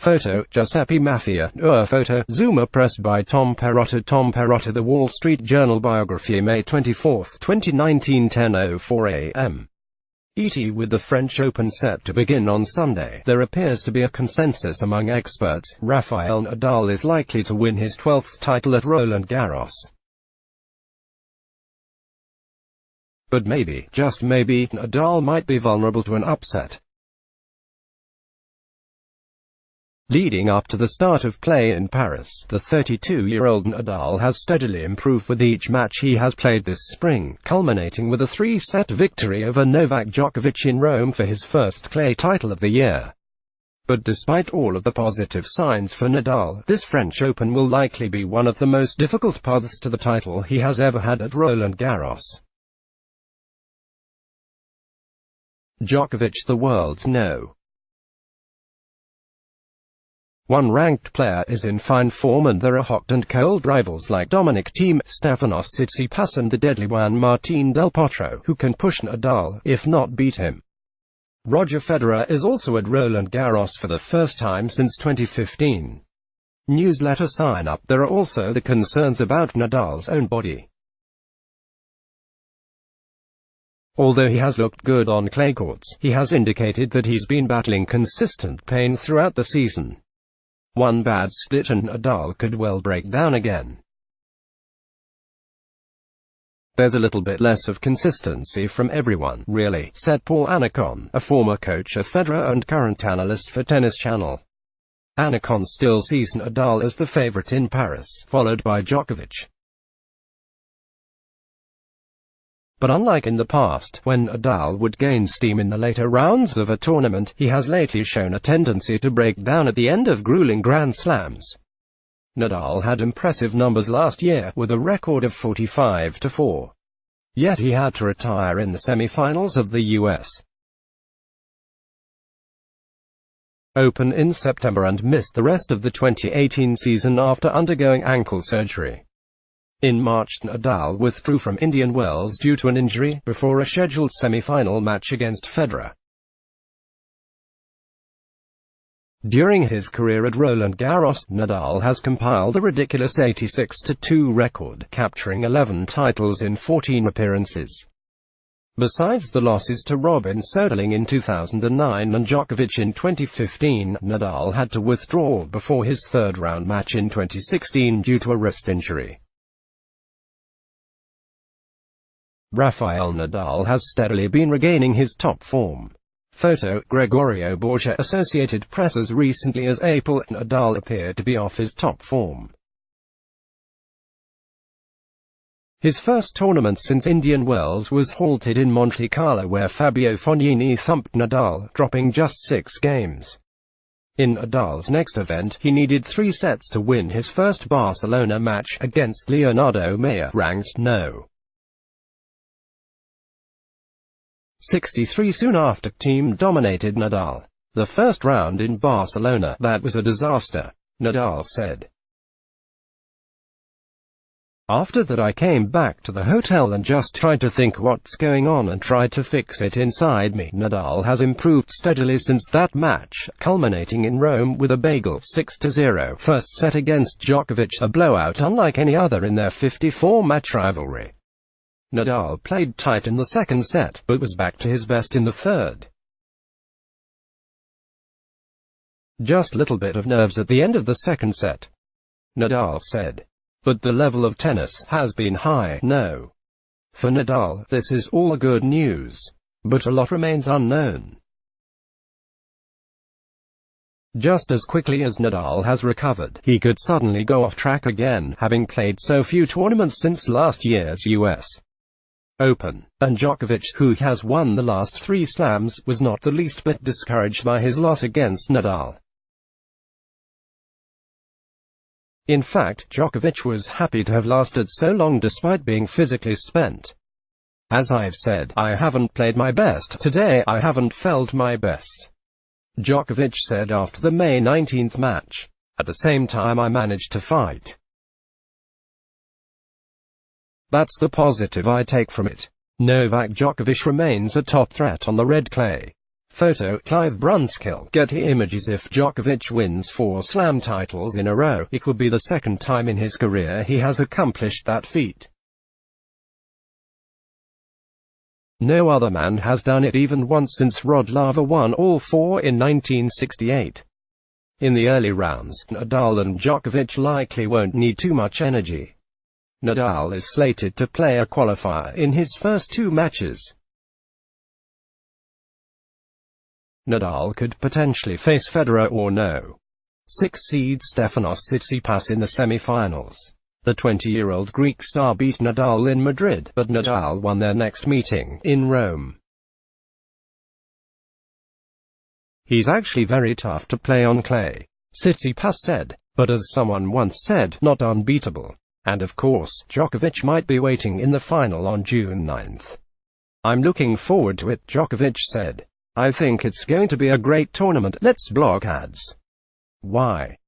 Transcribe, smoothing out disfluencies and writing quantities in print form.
Photo, Giuseppe Mafia. Photo, Zuma. Pressed by Tom Perrotta. Tom Perrotta. The Wall Street Journal biography, May 24, 2019, 10:04 a.m. ET. With the French Open set to begin on Sunday, there appears to be a consensus among experts. Rafael Nadal is likely to win his 12th title at Roland Garros. But maybe, just maybe, Nadal might be vulnerable to an upset. Leading up to the start of play in Paris, the 32-year-old Nadal has steadily improved with each match he has played this spring, culminating with a 3-set victory over Novak Djokovic in Rome for his first clay title of the year. But despite all of the positive signs for Nadal, this French Open will likely be one of the most difficult paths to the title he has ever had at Roland Garros. Djokovic, the world's No. 1 ranked player, is in fine form, and there are hot and cold rivals like Dominic Thiem, Stefanos Tsitsipas and the deadly Juan Martín del Potro, who can push Nadal, if not beat him. Roger Federer is also at Roland Garros for the first time since 2015. Newsletter sign up. There are also the concerns about Nadal's own body. Although he has looked good on clay courts, he has indicated that he's been battling consistent pain throughout the season. One bad split and Nadal could well break down again. There's a little bit less of consistency from everyone, really, said Paul Annacone, a former coach of Federer and current analyst for Tennis Channel. Annacone still sees Nadal as the favorite in Paris, followed by Djokovic. But unlike in the past, when Nadal would gain steam in the later rounds of a tournament, he has lately shown a tendency to break down at the end of grueling Grand Slams. Nadal had impressive numbers last year, with a record of 45-4. Yet he had to retire in the semi-finals of the US Open in September and missed the rest of the 2018 season after undergoing ankle surgery. In March, Nadal withdrew from Indian Wells due to an injury, before a scheduled semi-final match against Federer. During his career at Roland Garros, Nadal has compiled a ridiculous 86-2 record, capturing 11 titles in 14 appearances. Besides the losses to Robin Soderling in 2009 and Djokovic in 2015, Nadal had to withdraw before his third-round match in 2016 due to a wrist injury. Rafael Nadal has steadily been regaining his top form. Photo, Gregorio Borgia. Associated Press. As recently as April, Nadal appeared to be off his top form. His first tournament since Indian Wells was halted in Monte Carlo, where Fabio Fognini thumped Nadal, dropping just 6 games. In Nadal's next event, he needed 3 sets to win his first Barcelona match, against Leonardo Mayer, ranked No. 63. Soon after, Thiem dominated Nadal. The first round in Barcelona, that was a disaster, Nadal said. After that I came back to the hotel and just tried to think what's going on and tried to fix it inside me. Nadal has improved steadily since that match, culminating in Rome with a bagel 6-0 first set against Djokovic, a blowout unlike any other in their 54-match rivalry. Nadal played tight in the second set, but was back to his best in the third. Just little bit of nerves at the end of the second set, Nadal said. But the level of tennis has been high. No. For Nadal, this is all good news. But a lot remains unknown. Just as quickly as Nadal has recovered, he could suddenly go off track again, having played so few tournaments since last year's US Open, and Djokovic, who has won the last 3 slams, was not the least bit discouraged by his loss against Nadal. In fact, Djokovic was happy to have lasted so long despite being physically spent. As I've said, I haven't played my best today, I haven't felt my best, Djokovic said after the May 19th match. At the same time, I managed to fight. That's the positive I take from it. Novak Djokovic remains a top threat on the red clay. Photo, Clive Brunskill. Getty Images. If Djokovic wins 4 Slam titles in a row, it would be the second time in his career he has accomplished that feat. No other man has done it even once since Rod Laver won all 4 in 1968. In the early rounds, Nadal and Djokovic likely won't need too much energy. Nadal is slated to play a qualifier in his first 2 matches. Nadal could potentially face Federer or no. 6-seed Stefanos Tsitsipas in the semi-finals. The 20-year-old Greek star beat Nadal in Madrid, but Nadal won their next meeting, in Rome. He's actually very tough to play on clay, Tsitsipas said, but as someone once said, not unbeatable. And of course, Djokovic might be waiting in the final on June 9th. I'm looking forward to it, Djokovic said. I think it's going to be a great tournament. Let's block ads. Why?